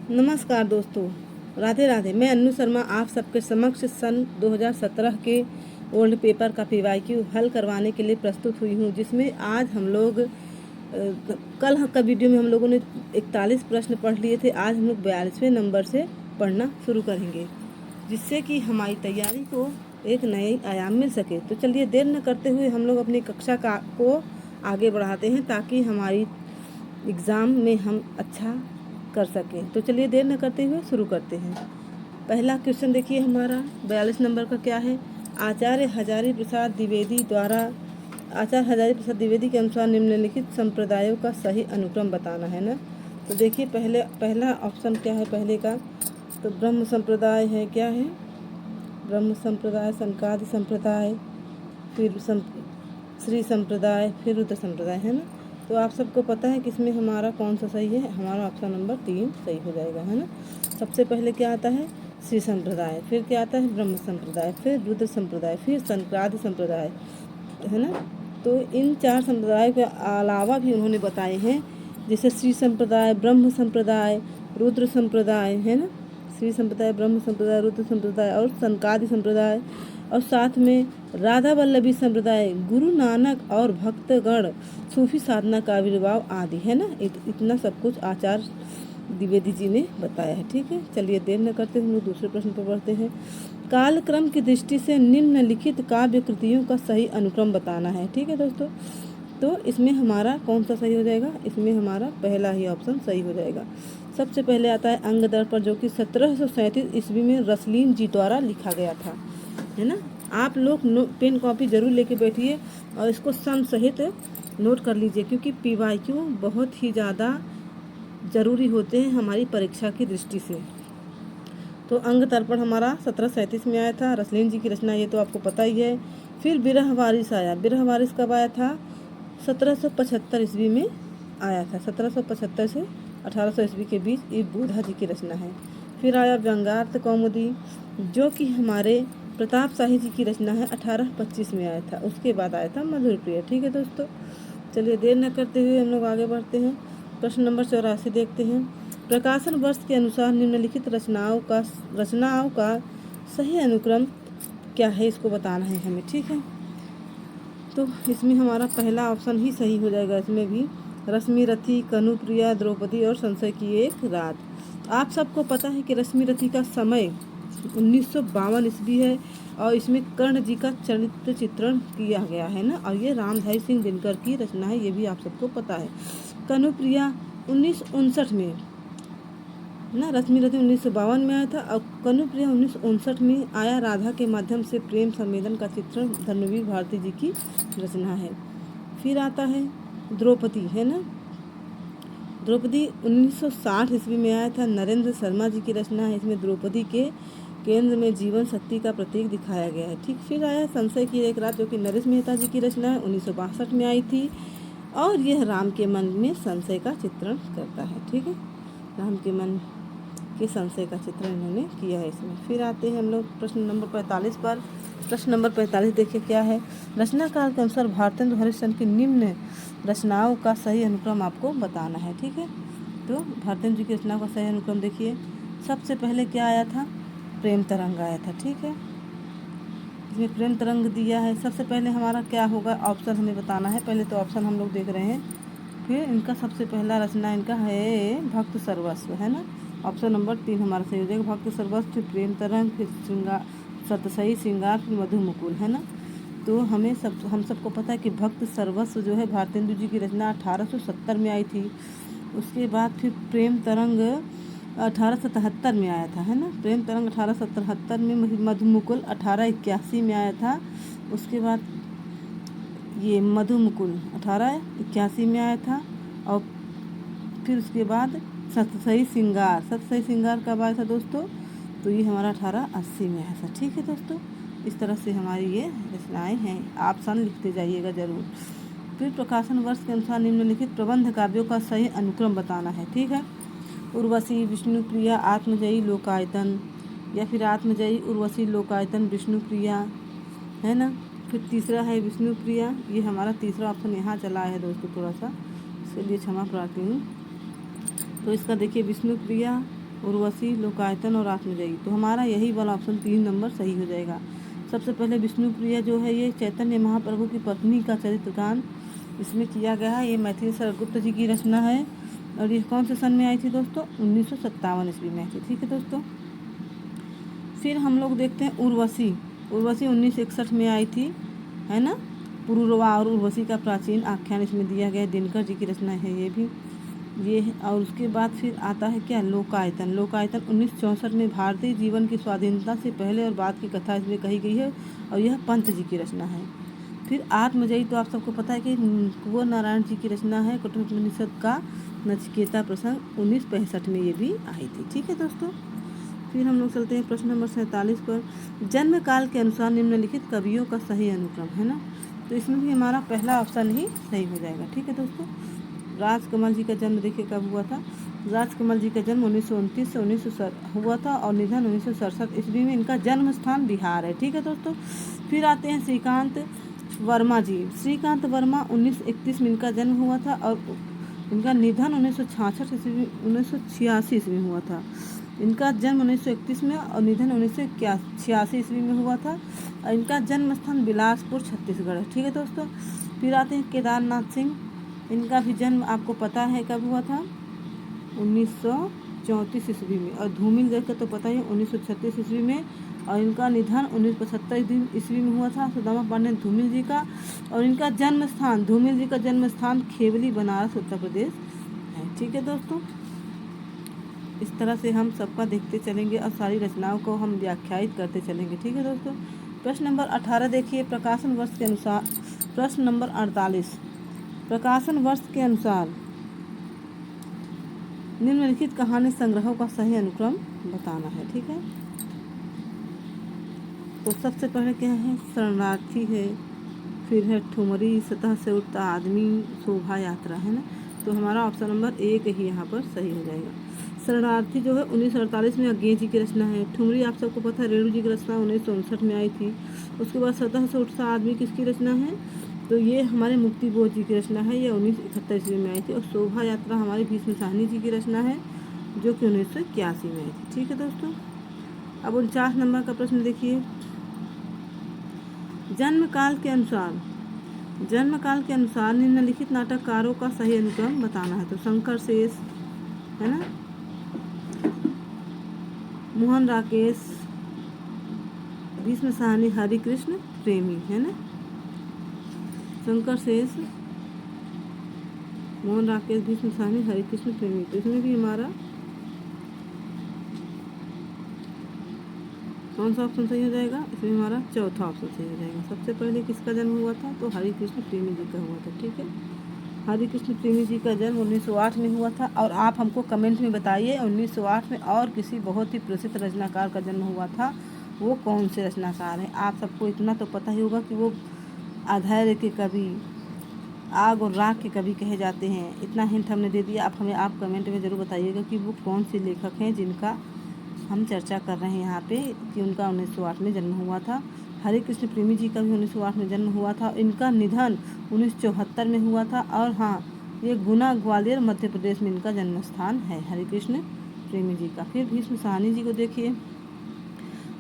नमस्कार दोस्तों, राधे राधे। मैं अन्नू शर्मा आप सबके समक्ष सन 2017 के ओल्ड पेपर का पीवाईक्यू हल करवाने के लिए प्रस्तुत हुई हूँ, जिसमें आज हम लोग कल का वीडियो में हम लोगों ने 41 प्रश्न पढ़ लिए थे। आज हम लोग 42वें नंबर से पढ़ना शुरू करेंगे, जिससे कि हमारी तैयारी को एक नए आयाम मिल सके। तो चलिए देर न करते हुए हम लोग अपनी कक्षा को आगे बढ़ाते हैं, ताकि हमारी एग्ज़ाम में हम अच्छा कर सकें। तो चलिए देर न करते हुए शुरू करते हैं। पहला क्वेश्चन देखिए, हमारा 42 नंबर का क्या है। आचार्य हजारी प्रसाद द्विवेदी के अनुसार निम्नलिखित संप्रदायों का सही अनुक्रम बताना है ना। तो देखिए पहला ऑप्शन क्या है पहले का, तो ब्रह्म संप्रदाय है। क्या है? ब्रह्म संप्रदाय, सनकादि संप्रदाय, फिर श्री संप्रदाय, फिर रुद्र संप्रदाय, है ना। तो आप सबको पता है कि इसमें हमारा कौन सा सही है। हमारा ऑप्शन नंबर 3 सही हो जाएगा, है ना। सबसे पहले क्या आता है? श्री संप्रदाय, फिर क्या आता है? ब्रह्म संप्रदाय, फिर रुद्र संप्रदाय, फिर सनकादि संप्रदाय, है ना। तो इन 4 संप्रदायों के अलावा भी उन्होंने बताए हैं, जैसे श्री संप्रदाय, ब्रह्म संप्रदाय, रुद्र संप्रदाय, है ना। श्री संप्रदाय, ब्रह्म संप्रदाय, रुद्र संप्रदाय और सनकादि संप्रदाय, और साथ में राधा वल्लभी संप्रदाय, गुरु नानक और भक्तगण, सूफी साधना का आविर्भाव आदि, है ना। इतना सब कुछ आचार्य द्विवेदी जी ने बताया है। ठीक है, चलिए देर न करते हम लोग दूसरे प्रश्न पर बढ़ते हैं। कालक्रम की दृष्टि से निम्नलिखित काव्य कृतियों का सही अनुक्रम बताना है। ठीक है दोस्तों, तो इसमें हमारा कौन सा सही हो जाएगा? इसमें हमारा पहला ही ऑप्शन सही हो जाएगा। सबसे पहले आता है अंग दर्पण, जो कि 1737 ईस्वी में रसलीन जी द्वारा लिखा गया था, है ना। आप लोग पेन कॉपी जरूर लेके बैठिए और इसको सम सहित नोट कर लीजिए, क्योंकि पीवाईक्यू बहुत ही ज़्यादा ज़रूरी होते हैं हमारी परीक्षा की दृष्टि से। तो अंग तर्पण हमारा 1737 में आया था, रसलीन जी की रचना, ये तो आपको पता ही है। फिर बिरह वारिस आया। बिरह वारिस कब आया था? 1775 ईस्वी में आया था। 1775 से 1800 ईस्वी के बीच ये बुधा जी की रचना है। फिर आया व्यंग्यार्थ कौमुदी, जो कि हमारे प्रताप शाही जी की रचना है, 1825 में आया था। उसके बाद आया था मधुर प्रिय। ठीक है दोस्तों, चलिए देर न करते हुए हम लोग आगे बढ़ते हैं। प्रश्न नंबर 84 देखते हैं। प्रकाशन वर्ष के अनुसार निम्नलिखित रचनाओं का सही अनुक्रम क्या है, इसको बताना है हमें। ठीक है, तो इसमें हमारा पहला ऑप्शन ही सही हो जाएगा। इसमें भी रश्मि रथी, कनुप्रिया, द्रौपदी और संशय की एक रात। आप सबको पता है कि रश्मि रथी का समय 1952 ईस्वी है, और इसमें कर्ण जी का चरित्र चित्रण किया गया है ना, और ये रामधारी सिंह दिनकर की रचना है, ये भी आप सबको पता है। कनुप्रिया 1959 में ना, रश्मि रथी 1952 में आया था, और कनुप्रिया 1959 में आया। राधा के माध्यम से प्रेम संवेदन का चित्रण धर्मवीर भारती जी की रचना है। फिर आता है द्रौपदी, है ना। द्रौपदी 1960 ईस्वी में आया था, नरेंद्र शर्मा जी की रचना है। इसमें द्रौपदी के केंद्र में जीवन शक्ति का प्रतीक दिखाया गया है। ठीक, फिर आया संशय की एक रात, जो कि नरेश मेहता जी की रचना है, 1962 में आई थी, और यह राम के मन में संशय का चित्रण करता है। ठीक है, राम के मन के संशय का चित्रण इन्होंने किया है इसमें। फिर आते हैं हम लोग प्रश्न नंबर 45 पर। प्रश्न नंबर 45 देखिए क्या है। रचनाकाल के अनुसार भारतेंदु हरिश्चंद्र की निम्न रचनाओं का सही अनुक्रम आपको बताना है। ठीक है, तो भारतेंदु जी की रचनाओं का सही अनुक्रम देखिए। सबसे पहले क्या आया था? प्रेम तरंग आया था। ठीक है, इसमें प्रेम तरंग दिया है। सबसे पहले हमारा क्या होगा, ऑप्शन हमें बताना है। पहले तो ऑप्शन हम लोग देख रहे हैं। फिर इनका सबसे पहला रचना इनका है भक्त सर्वस्व, है ना। ऑप्शन नंबर 3 हमारा सही हो जाएगा, भक्त सर्वस्व, फिर प्रेम तरंग, फिर श्रृंगार, सतसई श्रृंगार, फिर मधुमुकुल, है ना। तो हम सबको पता है कि भक्त सर्वस्व जो है भारतेंदु जी की रचना 1870 में आई थी। उसके बाद फिर प्रेम तरंग 1877 में आया था, है ना। प्रेम तरंग 1877 में, मधुमुकुल 1881 में आया था। उसके बाद ये मधुमुकुल 1881 में आया था, और फिर उसके बाद सतसई श्रृंगार कब आया था दोस्तों? तो ये हमारा 1880 में आया था। ठीक है दोस्तों, इस तरह से हमारी ये रचनाएँ हैं। आप सन लिखते जाइएगा ज़रूर। फिर प्रकाशन वर्ष के अनुसार निम्नलिखित प्रबंध काव्यों का सही अनुक्रम बताना है। ठीक है, उर्वशी, विष्णुप्रिया, आत्मजयी, लोकायतन, या फिर आत्मजयी, उर्वशी, लोकायतन, विष्णुप्रिया, है ना। फिर तीसरा है विष्णुप्रिया। ये हमारा तीसरा ऑप्शन यहाँ चला है दोस्तों, थोड़ा सा इसके लिए क्षमा प्रार्थी हूँ। तो इसका देखिए विष्णुप्रिया, उर्वशी, लोकायतन और आत्मजयी। तो हमारा यही वाला ऑप्शन 3 नंबर सही हो जाएगा। सबसे पहले विष्णुप्रिया जो है ये चैतन्य महाप्रभु की पत्नी का चरित्रगान इसमें किया गया है। ये मैथिली सरगुप्त जी की रचना है और ये कौन से सन में आई थी दोस्तों? 1957 ईस्वी में आई थी। ठीक है दोस्तों, फिर हम लोग देखते हैं उर्वशी। उर्वशी 1961 में आई थी, है ना। पुरुरवा और उर्वशी का प्राचीन आख्यान इसमें दिया गया है। दिनकर जी की रचना है ये भी, ये है। और उसके बाद फिर आता है क्या? लोकायतन। लोकायतन 1964 में भारतीय जीवन की स्वाधीनता से पहले और बाद की कथा इसमें कही गई है और यह पंत जी की रचना है। फिर आत्मजयी तो आप सबको पता है कि कुंवर नारायण जी की रचना है। कठोपनिषद का नचिकेता प्रसंग 1965 में ये भी आई थी। ठीक है दोस्तों, फिर हम लोग चलते हैं प्रश्न नंबर 47 पर। जन्म काल के अनुसार निम्नलिखित कवियों का सही अनुक्रम, है ना। तो इसमें भी हमारा पहला ऑप्शन ही सही हो जाएगा। ठीक है दोस्तों, राजकमल जी का जन्म देखिए कब हुआ था। राजकमल जी का जन्म 1929 से 1900 हुआ था और निधन 1967 ईस्वी में। इनका जन्म स्थान बिहार है। ठीक है दोस्तों, फिर आते हैं श्रीकांत वर्मा जी। श्रीकांत वर्मा 1931 में इनका जन्म हुआ था और इनका निधन 1986 ईस्वी में हुआ था। इनका जन्म 1931 में और निधन 1986 ईस्वी में हुआ था और इनका जन्म स्थान बिलासपुर छत्तीसगढ़ है। ठीक है दोस्तों, फिर आते हैं केदारनाथ सिंह। इनका भी जन्म आपको पता है कब हुआ था? 1934 ईस्वी में। और धूमिल देख तो पता ही 1936 ईस्वी में। और इनका निधन 1975 ईस्वी में हुआ था, सुदामा पांडे धूमिल जी का। और इनका जन्म स्थान, धूमिल जी का जन्म स्थान खेवली, बनारस, उत्तर प्रदेश है। ठीक है दोस्तों, इस तरह से हम सबका देखते चलेंगे और सारी रचनाओं को हम व्याख्यायित करते चलेंगे। ठीक है दोस्तों, प्रश्न नंबर 18 देखिए, प्रकाशन वर्ष के अनुसार। प्रश्न नंबर 48, प्रकाशन वर्ष के अनुसार निम्नलिखित कहानी संग्रहों का सही अनुक्रम बताना है। ठीक है, तो सबसे पहले क्या है? शरणार्थी है, फिर है ठुमरी, सतह से उठता आदमी, शोभा यात्रा, है ना। तो हमारा ऑप्शन नंबर 1 ही यहाँ पर सही हो जाएगा। शरणार्थी जो है 1948 में अज्ञे जी की रचना है। ठुमरी आप सबको पता है रेणु जी की रचना 1959 में आई थी। उसके बाद सतह से उठता आदमी किसकी रचना है? तो ये हमारे मुक्ति बोध जी की रचना है, ये 1971 ईस्वी में आई थी। और शोभा यात्रा हमारे भीष्म साहनी जी की रचना है जो कि 1981 में आई थी। ठीक है दोस्तों, अब 49 नंबर का प्रश्न देखिए, जन्म काल के अनुसार निम्नलिखित नाटककारों का सही अनुक्रम बताना है। तो शंकर शेष, है ना, मोहन राकेश, भीष्म साहनी, हरि कृष्ण प्रेमी, है ना। शंकर शेष, मोहन राकेश, भीष्म साहनी, हरि कृष्ण प्रेमी। तो इसमें भी हमारा कौन सा ऑप्शन सही हो जाएगा? इसमें हमारा चौथा ऑप्शन सही हो जाएगा। सबसे पहले किसका जन्म हुआ था? तो हरि कृष्ण प्रेमी जी का हुआ था। ठीक है, हरि कृष्ण प्रेमी जी का जन्म 1908 में हुआ था। और आप हमको कमेंट में बताइए 1908 में और किसी बहुत ही प्रसिद्ध रचनाकार का जन्म हुआ था, वो कौन से रचनाकार हैं। आप सबको इतना तो पता ही होगा कि वो अधैर्य के कवि, आग और राख के कवि कहे जाते हैं। इतना हिंट हमने दे दिया। आप कमेंट में ज़रूर बताइएगा कि वो कौन से लेखक हैं जिनका हम चर्चा कर रहे हैं यहाँ पे, कि उनका 1908 में जन्म हुआ था। हरि कृष्ण प्रेमी जी का भी 1908 में जन्म हुआ था। इनका निधन 1974 में हुआ था। और हाँ, ये गुना, ग्वालियर, मध्य प्रदेश में इनका जन्म स्थान है, हरि कृष्ण प्रेमी जी का। फिर भीष्म साहनी जी को देखिए,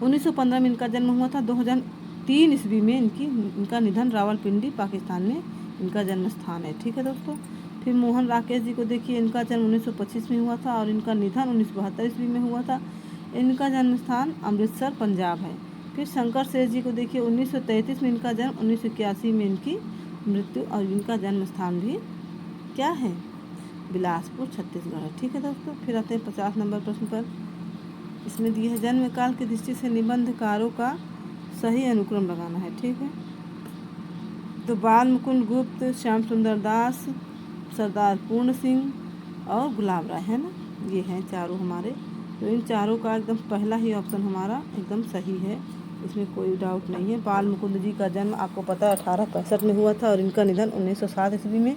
1915 में इनका जन्म हुआ था। 2003 ईस्वी में इनका निधन रावलपिंडी, पाकिस्तान में इनका जन्म स्थान है। ठीक है दोस्तों, फिर मोहन राकेश जी को देखिए, इनका जन्म 1925 में हुआ था और इनका निधन 1972 ईस्वी में हुआ था। इनका जन्म स्थान अमृतसर, पंजाब है। फिर शंकर शेष जी को देखिए, 1933 में इनका जन्म, 1981 में इनकी मृत्यु और इनका जन्म स्थान भी क्या है? बिलासपुर, छत्तीसगढ़ है। ठीक है दोस्तों, फिर आते हैं 50 नंबर प्रश्न पर। इसमें दिया है जन्म काल की दृष्टि से निबंधकारों का सही अनुक्रम लगाना है। ठीक है, तो बाल मुकुंद गुप्त, श्याम सुंदर दास, सरदार पूर्ण सिंह और गुलाब राय, है ना। ये हैं चारों हमारे। तो इन चारों का एकदम पहला ही ऑप्शन हमारा एकदम सही है, इसमें कोई डाउट नहीं है। बाल मुकुंद जी का जन्म आपको पता है 1865 में हुआ था और इनका निधन 1907 ईस्वी में।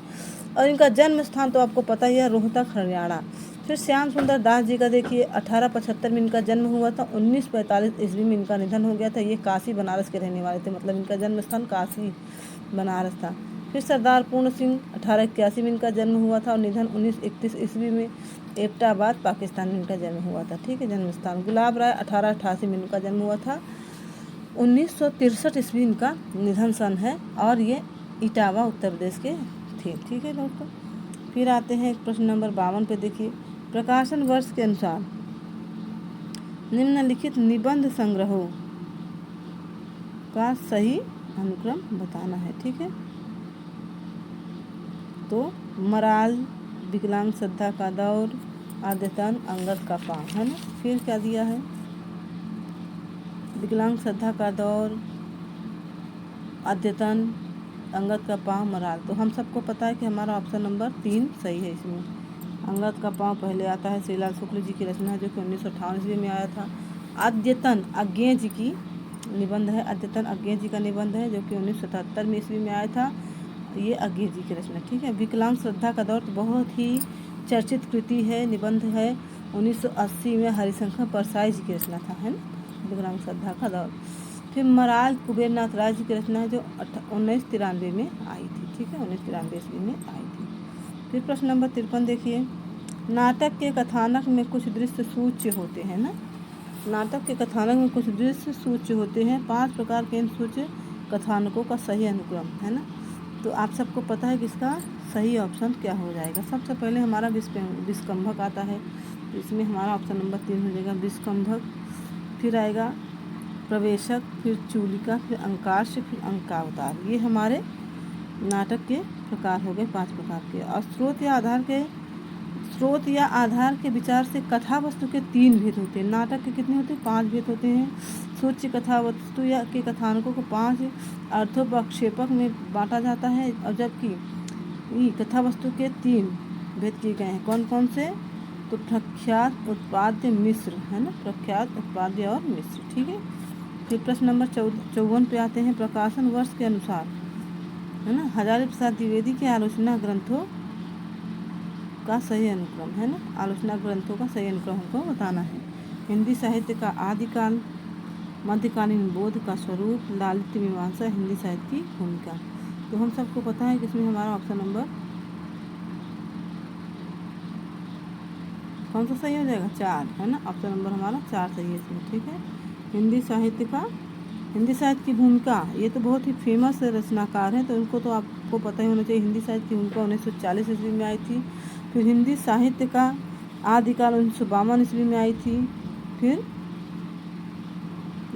और इनका जन्म स्थान तो आपको पता ही है, रोहतक, हरियाणा। फिर श्याम सुंदर दास जी का देखिए, 1875 में इनका जन्म हुआ था, 1945 ईस्वी में इनका निधन हो गया था। ये काशी, बनारस के रहने वाले थे, मतलब इनका जन्म स्थान काशी, बनारस था। फिर सरदार पूर्ण सिंह 1881 में इनका जन्म हुआ था और निधन 1931 ईस्वी में। एबटाबाद पाकिस्तान में इनका जन्म हुआ था। ठीक है, जन्म स्थान। गुलाब राय 1888 में इनका जन्म हुआ था। 1963 ईस्वी इनका निधन सन है और ये इटावा उत्तर प्रदेश के थे। ठीक है दोस्तों, फिर आते हैं प्रश्न नंबर 52 पे। देखिए, प्रकाशन वर्ष के अनुसार निम्नलिखित निबंध संग्रहों का सही अनुक्रम बताना है। ठीक है, तो मराल, विकलांग श्रद्धा का दौर, आद्यतन, अंगद का पाँव, है ना। फिर क्या दिया है, विकलांग श्रद्धा का दौर, अद्यतन, अंगद का पाँव, मराल। तो हम सबको पता है कि हमारा ऑप्शन नंबर 3 सही है। इसमें अंगद का पाँव पहले आता है, श्रीलाल शुक्ल जी की रचना है जो कि 1958 ईस्वी में आया था। अद्यतन अज्ञेय जी की निबंध है, अद्यतन अज्ञेय जी का निबंध है जो कि 1977 में ईस्वी में आया था। ये अज्ञेय जी की रचना। ठीक है, विकलांग श्रद्धा का दौर तो बहुत ही चर्चित कृति है, निबंध है, 1980 में हरिशंकर परसाई जी की रचना था, है ना, विकलांग श्रद्धा का दौर। फिर मराल कुबेर नाथ राय जी की रचना है जो 1993 में आई थी। ठीक है, 1993 ईस्वी में आई थी। फिर प्रश्न नंबर 53 देखिए, नाटक के कथानक में कुछ दृश्य सूच्य होते हैं ना। नाटक के कथानक में कुछ दृश्य सूच्य होते हैं। 5 प्रकार के इन सूच्य कथानकों का सही अनुक्रम, है ना। तो आप सबको पता है कि इसका सही ऑप्शन क्या हो जाएगा। सबसे पहले हमारा विस्कंभक आता है, तो इसमें हमारा ऑप्शन नंबर 3 हो जाएगा, विस्कंभक। फिर आएगा प्रवेशक, फिर चूलिका, फिर अंकाश्य, फिर अंकावतार। ये हमारे नाटक के प्रकार हो गए, 5 प्रकार के। और स्रोत या आधार के विचार से कथा वस्तु के 3 भेद होते हैं। नाटक के कितने होते हैं, 5 भेद होते हैं। सूच्य कथा वस्तु या के कथानकों को 5 अर्थों व आक्षेपक में बांटा जाता है, और जबकि कथा वस्तु के 3 भेद किए गए हैं। कौन कौन से, तो प्रख्यात, उत्पाद्य, मिश्र, है ना, प्रख्यात, उत्पाद्य और मिश्र। ठीक है, फिर प्रश्न नंबर 54 पे आते हैं। प्रकाशन वर्ष के अनुसार, है ना, हजारी प्रसाद द्विवेदी के आलोचना ग्रंथों का सही अनुक्रम, है ना, आलोचना ग्रंथों का सही अनुक्रम हमको बताना है। हिंदी साहित्य का आदिकाल, मध्यकालीन बोध का स्वरूप, लालित्य मीमांसा, हिंदी साहित्य की भूमिका। तो हम सबको पता है कि इसमें हमारा ऑप्शन नंबर कौन सा सही हो जाएगा, 4, है ना। ऑप्शन नंबर हमारा 4 सही है इसमें। ठीक है, हिंदी साहित्य की भूमिका, ये तो बहुत ही फेमस रचनाकार हैं, तो उनको तो आपको पता ही होना चाहिए। हिंदी साहित्य की भूमिका 1940 ईस्वी में आई थी। फिर हिंदी साहित्य का आदिकाल 1952 ईस्वी में आई थी। फिर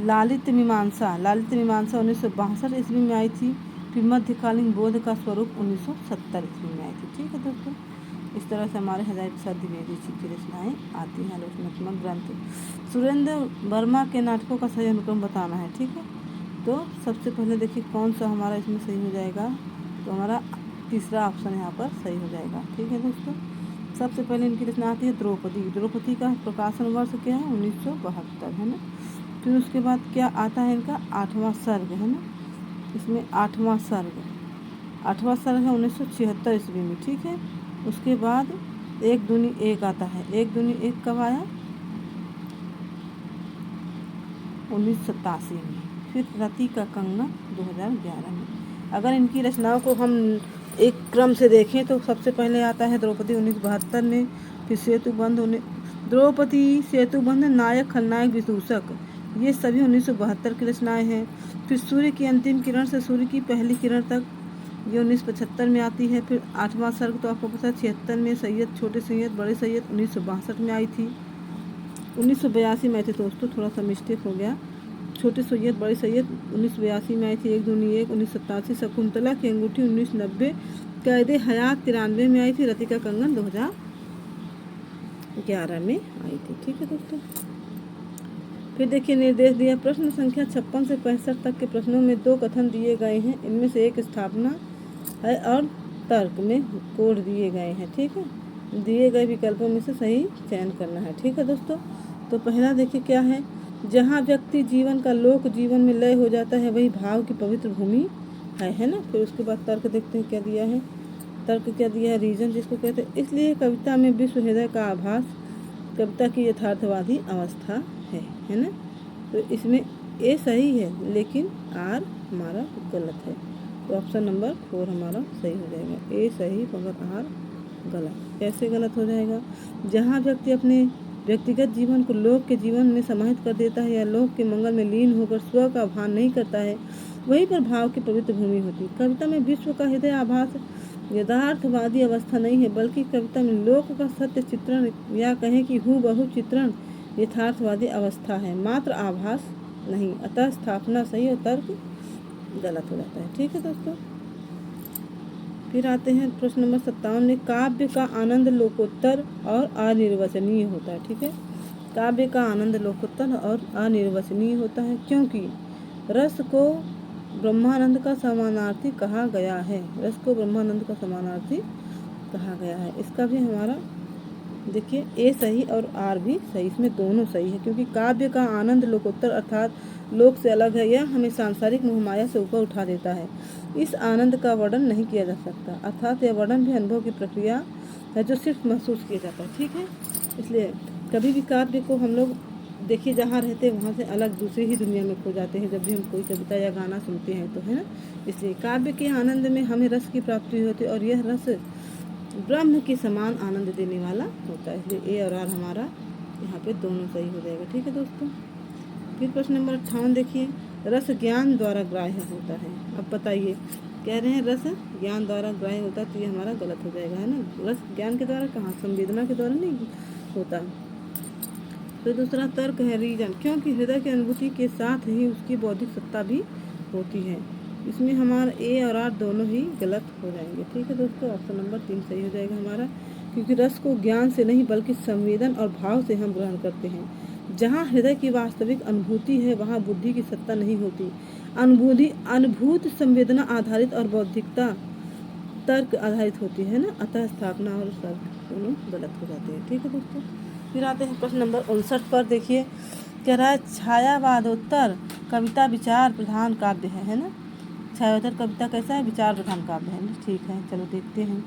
लालित्य मीमांसा 1962 ईस्वी में आई थी। फिर मध्यकालीन बोध का स्वरूप 1970 ईस्वी में आई थी। ठीक है दोस्तों, इस तरह से हमारे हजारी प्रसाद द्विवेदी जी की रचनाएँ आती हैं, आलोचनात्मक ग्रंथ। सुरेंद्र वर्मा के नाटकों का सही अनुक्रम बताना है। ठीक है, तो सबसे पहले देखिए कौन सा हमारा इसमें सही हो जाएगा, तो हमारा तीसरा ऑप्शन यहाँ पर सही हो जाएगा। ठीक है दोस्तों, सबसे पहले इनकी रचना आती है द्रौपदी का प्रकाशन वर्ष क्या है, 1972, है ना। फिर उसके बाद क्या आता है, इनका 8वां सर्ग, है ना। इसमें 8वां सर्ग है 1976 ईस्वी में। ठीक है, उसके बाद 1 दूनी 1 आता है। 1 दूनी 1 कब आया, 1987 में। फिर रति का कंगन 2011 में। अगर इनकी रचनाओं को हम एक क्रम से देखें तो सबसे पहले आता है द्रौपदी 1972 में। फिर द्रौपदी, सेतुबंध, नायक, खलनायक, विदूषक, ये सभी 1972 की रचनाएं हैं। फिर सूर्य की अंतिम किरण से सूर्य की पहली किरण तक, ये 1975 में आती है। फिर 8वां सर्ग तो आपको पता है 76 में। सैयद, छोटे सैयद, बड़े सैयद 1962 में आई थी। 1982 में आई थी दोस्तों, थोड़ा सा मिस्टेक हो गया। छोटे सैयद, बड़े सैयद 1982 में आई थी। 1 दूनी 1 1987। शकुंतला की अंगूठी 1990। कैदे हयात 93 में आई थी। रति का कंगन 2011 में आई थी। ठीक है दोस्तों, फिर देखिए निर्देश दिया। प्रश्न संख्या 56 से 65 तक के प्रश्नों में 2 कथन दिए गए हैं। इनमें से एक स्थापना है और तर्क में कोड दिए गए हैं। ठीक है, दिए गए विकल्पों में से सही चयन करना है। ठीक है दोस्तों, तो पहला देखिए क्या है, जहाँ व्यक्ति जीवन का लोक जीवन में लय हो जाता है वही भाव की पवित्र भूमि है ना। फिर उसके बाद तर्क देखते हैं क्या दिया है। तर्क क्या दिया है, रीजन जिसको कहते हैं, इसलिए कविता में विश्व हृदय का आभास कविता की यथार्थवादी अवस्था है ना। तो इसमें ए सही है लेकिन आर हमारा गलत है, तो ऑप्शन नंबर 4 हमारा सही हो जाएगा। ए सही मगर आर गलत। कैसे गलत हो जाएगा? जहाँ व्यक्ति अपने व्यक्तिगत जीवन को लोक के जीवन में समाहित कर देता है या लोक के मंगल में लीन होकर स्व का भान नहीं करता है, वहीं पर भाव की पवित्र भूमि होती। कविता में विश्व का हृदय आभास यथार्थवादी अवस्था नहीं है, बल्कि कविता में लोक का सत्य चित्रण या कहें कि हूबहू चित्रण यथार्थवादी अवस्था है, मात्र आभास नहीं। अतः स्थापना सही और तर्क गलत हो जाता है। ठीक है दोस्तों, फिर आते हैं प्रश्न नंबर 57 में। काव्य का आनंद लोकोत्तर और अनिर्वचनीय होता है। ठीक है, काव्य का आनंद लोकोत्तर और अनिर्वचनीय होता है, क्योंकि रस को ब्रह्मानंद का समानार्थी कहा गया है। रस को ब्रह्मानंद का समानार्थी कहा गया है। इसका भी हमारा देखिए ए सही और आर भी सही, इसमें दोनों सही है, क्योंकि काव्य का आनंद लोकोत्तर अर्थात लोक से अलग है। यह हमें सांसारिक मोहमाया से ऊपर उठा देता है। इस आनंद का वर्णन नहीं किया जा सकता, अर्थात यह वर्णन भी अनुभव की प्रक्रिया है जो सिर्फ महसूस किया जाता है। ठीक है, इसलिए कभी भी काव्य को हम लोग देखिए जहाँ रहते हैं वहाँ से अलग दूसरी ही दुनिया में खो जाते हैं जब भी हम कोई कविता या गाना सुनते हैं तो, है ना। इसलिए काव्य के आनंद में हमें रस की प्राप्ति होती है और यह रस ब्रह्म के समान आनंद देने वाला होता है। इसलिए ए और आर हमारा यहाँ पे दोनों सही हो जाएगा। ठीक है दोस्तों, फिर प्रश्न नंबर 58 देखिए। रस ज्ञान द्वारा ग्राह्य होता है। अब बताइए, कह रहे हैं रस ज्ञान द्वारा ग्राह्य होता है, तो ये हमारा गलत हो जाएगा, है ना। रस ज्ञान के द्वारा कहाँ, संवेदना के द्वारा नहीं होता। फिर दूसरा तर्क है रीजन, क्योंकि हृदय की अनुभूति के साथ ही उसकी बौद्धिक सत्ता भी होती है। इसमें हमारा ए और आर दोनों ही गलत हो जाएंगे। ठीक है दोस्तों, ऑप्शन नंबर 3 सही हो जाएगा हमारा, क्योंकि रस को ज्ञान से नहीं बल्कि संवेदन और भाव से हम ग्रहण करते हैं। जहाँ हृदय की वास्तविक अनुभूति है वहाँ बुद्धि की सत्ता नहीं होती। अनुभूत संवेदना आधारित और बौद्धिकता तर्क आधारित होती है ना। अतः स्थापना और तर्क दोनों गलत हो जाते हैं। ठीक है दोस्तों, फिर आते हैं प्रश्न नंबर 59 पर। देखिए, कह रहा है छायावादोत्तर कविता विचार प्रधान काव्य है ना। छायावादोत्तर कविता कैसा है, विचार प्रधान काव्य है ना। ठीक है, चलो देखते हैं।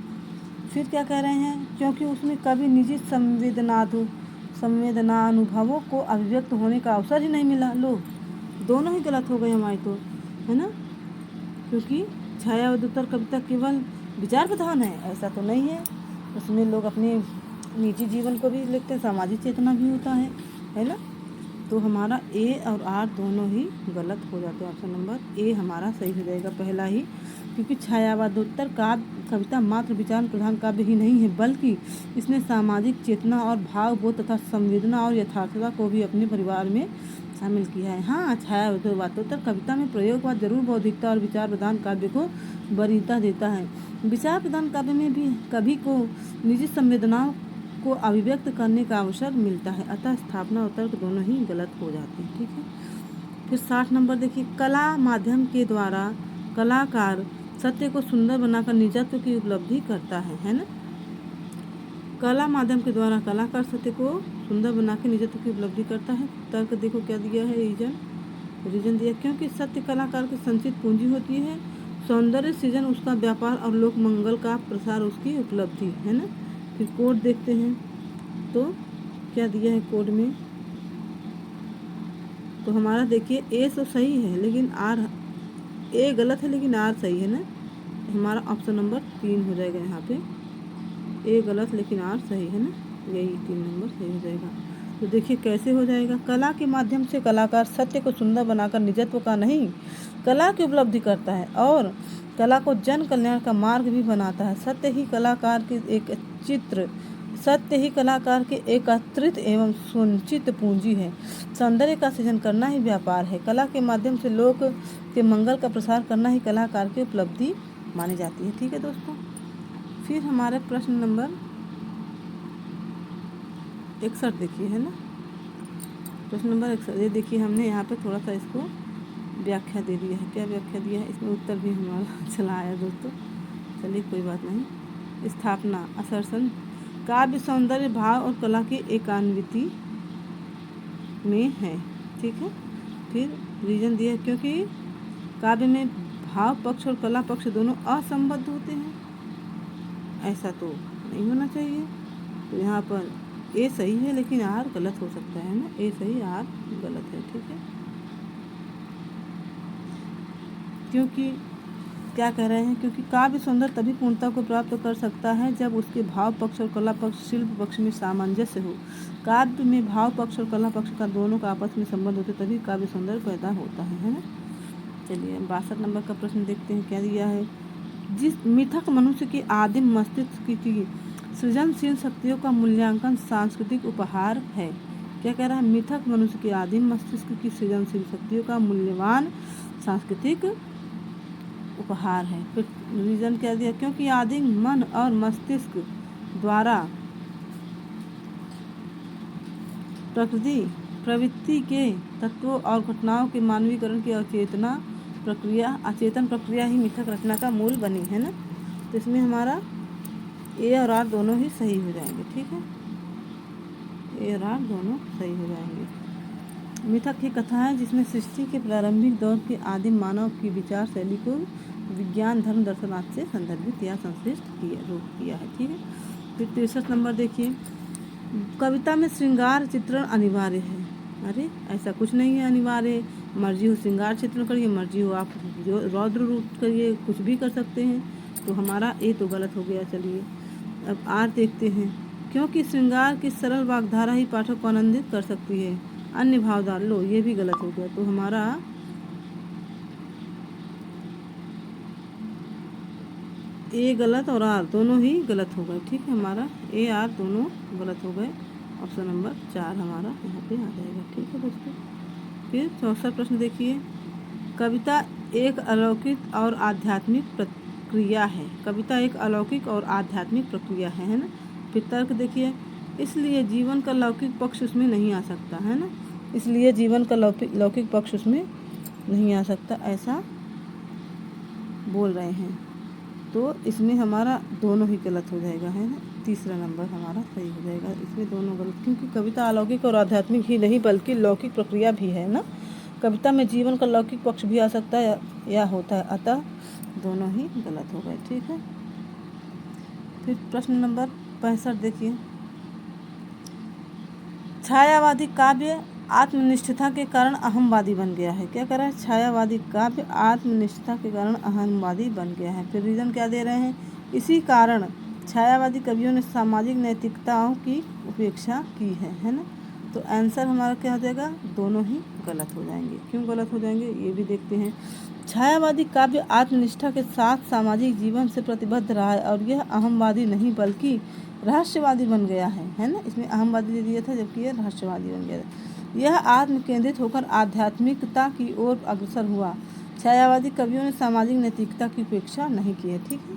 फिर क्या कह रहे हैं, क्योंकि उसमें कभी निजी संवेदनानुभवों को अभिव्यक्त होने का अवसर ही नहीं मिला। लो, दोनों ही गलत हो गए हमारे तो, है ना। क्योंकि छायावादोत्तर कविता केवल विचार प्रधान है, ऐसा तो नहीं है। उसमें लोग अपने निजी जीवन को भी लिखते हैं, सामाजिक चेतना भी होता है ना। तो हमारा ए और आर दोनों ही गलत हो जाते हैं। ऑप्शन नंबर ए हमारा सही हो जाएगा, पहला ही, क्योंकि छायावादोत्तर कविता मात्र विचार प्रधान काव्य ही नहीं है, बल्कि इसने सामाजिक चेतना और भावबोध तथा संवेदना और यथार्थता को भी अपने परिवार में शामिल किया है। हाँ, छायावादोत्तर कविता में प्रयोगवाद जरूर बौद्धिकता और विचार प्रधान काव्य को वरीयता देता है। विचार प्रधान काव्य में भी कभी को निजी संवेदनाओं को अभिव्यक्त करने का अवसर मिलता है। अतः स्थापना और तर्क दोनों ही गलत हो जाते हैं। ठीक है, फिर 60 नंबर देखिए। कला माध्यम के द्वारा कलाकार सत्य को सुंदर बनाकर निजत्व की उपलब्धि करता है ना। कला माध्यम के द्वारा कलाकार सत्य को सुंदर बना के निजत्व की उपलब्धि करता है। तर्क देखो क्या दिया है, रीजन दिया, क्योंकि सत्य कलाकार की संचित पूंजी होती है, सौंदर्य सृजन उसका व्यापार और लोक मंगल का प्रसार उसकी उपलब्धि, है ना। फिर कोड देखते हैं तो क्या दिया है कोड में, तो हमारा देखिए ए तो सही है लेकिन आर, ए गलत है लेकिन आर सही है ना। हमारा ऑप्शन नंबर 3 हो जाएगा यहाँ पे, ए गलत लेकिन आर सही है ना, यही 3 नंबर सही हो जाएगा। तो देखिए कैसे हो जाएगा। कला के माध्यम से कलाकार सत्य को सुंदर बनाकर निजत्व का नहीं, कला की उपलब्धि करता है और कला को जन कल्याण का मार्ग भी बनाता है। सत्य ही कलाकार के एकत्रित एवं संचित पूंजी है। सौंदर्य का सृजन करना ही व्यापार है। कला के माध्यम से लोक के मंगल का प्रसार करना ही कलाकार की उपलब्धि मानी जाती है। ठीक है दोस्तों, फिर हमारे प्रश्न नंबर 61 देखिए, है ना। प्रश्न नंबर 61 ये देखिए, हमने यहाँ पे थोड़ा सा इसको व्याख्या दे दिया है। क्या व्याख्या दिया है, इसमें उत्तर भी हमारा चला आया दोस्तों, चलिए कोई बात नहीं। स्थापना असर्सन काव्य सौंदर्य भाव और कला की एकान्विति में है। ठीक है, फिर रीजन दिया, क्योंकि काव्य में भाव पक्ष और कला पक्ष दोनों असंबद्ध होते हैं, ऐसा तो नहीं होना चाहिए। तो यहाँ पर ए सही है लेकिन आर गलत हो सकता है ना, ए सही आर गलत है। ठीक है, क्योंकि क्या कह रहे हैं, क्योंकि काव्य सौंदर्य तभी पूर्णता को प्राप्त कर सकता है जब उसके भाव पक्ष और कला पक्ष शिल्प पक्ष में सामंजस्य हो। काव्य में भाव पक्ष और कला पक्ष का दोनों का आपस में संबंध होते तभी काव्य सौंदर्य पैदा होता है ना। चलिए 62 नंबर का प्रश्न देखते हैं क्या दिया है। जिस मिथक मनुष्य की आदिम मस्तिष्क की सृजनशील शक्तियों का मूल्यांकन सांस्कृतिक उपहार है। क्या कह रहा है, मिथक मनुष्य की आदिम मस्तिष्क की सृजनशील शक्तियों का मूल्यवान सांस्कृतिक उपहार है। फिर रीजन क्या दिया, क्योंकि आदिम मन और मस्तिष्क द्वारा प्रवृत्ति के तत्वों और घटनाओं के मानवीकरण की अचेतन प्रक्रिया ही मिथक रचना का मूल बनी है ना। तो इसमें हमारा ए और आर दोनों ही सही हो जाएंगे। ठीक है, ए और आर दोनों सही हो जाएंगे। मिथक की कथा है जिसमें सृष्टि के प्रारंभिक दौर के आदिम मानव की विचार शैली को विज्ञान धर्म दर्शन आदि से संदर्भित या संश्लिष्ट किया है। ठीक है, फिर 63 नंबर देखिए, कविता में श्रृंगार चित्रण अनिवार्य है। अरे ऐसा कुछ नहीं है अनिवार्य, मर्जी हो श्रृंगार चित्रण करिए, मर्जी हो आप जो रौद्र रूप करिए, कुछ भी कर सकते हैं। तो हमारा ए तो गलत हो गया। चलिए अब आर देखते हैं, क्योंकि श्रृंगार की सरल वाग्धारा ही पाठक को आनंदित कर सकती है, अन्य भावदार लो ये भी गलत हो गया। तो हमारा ए गलत और आर दोनों ही गलत हो गए। ठीक है, हमारा ए आर दोनों गलत हो गए। ऑप्शन नंबर 4 हमारा यहाँ पे आ जाएगा। ठीक है दोस्तों, फिर 64 प्रश्न देखिए, कविता एक अलौकिक और आध्यात्मिक प्रक्रिया है। कविता एक अलौकिक और आध्यात्मिक प्रक्रिया है ना। फिर तर्क देखिए, इसलिए जीवन का लौकिक पक्ष उसमें नहीं आ सकता है ना, इसलिए जीवन का लौकिक पक्ष उसमें नहीं आ सकता, ऐसा बोल रहे हैं। तो इसमें हमारा दोनों ही गलत हो जाएगा है ना। तीसरा नंबर हमारा सही हो जाएगा, इसमें दोनों गलत, क्योंकि कविता अलौकिक और आध्यात्मिक ही नहीं बल्कि लौकिक प्रक्रिया भी है ना। कविता में जीवन का लौकिक पक्ष भी आ सकता है या होता है, अतः दोनों ही गलत हो गए। ठीक है, फिर प्रश्न नंबर 65 देखिए, छायावादी काव्य आत्मनिष्ठता के कारण अहमवादी बन गया है। क्या कह रहा है, छायावादी काव्य आत्मनिष्ठता के कारण अहमवादी बन गया है। फिर रीजन क्या दे रहे हैं, इसी कारण छायावादी कवियों ने सामाजिक नैतिकताओं की उपेक्षा की है ना। तो आंसर हमारा क्या हो जाएगा, दोनों ही गलत हो जाएंगे। क्यों गलत हो जाएंगे ये भी देखते हैं। छायावादी काव्य आत्मनिष्ठा के साथ सामाजिक जीवन से प्रतिबद्ध रहा है और यह अहमवादी नहीं बल्कि रहस्यवादी बन गया है ना। इसमें अहमवादी दे दिया था जबकि यह रहस्यवादी बन गया था। यह आत्म केंद्रित होकर आध्यात्मिकता की ओर अग्रसर हुआ। छायावादी कवियों ने सामाजिक नैतिकता की उपेक्षा नहीं की है। ठीक है।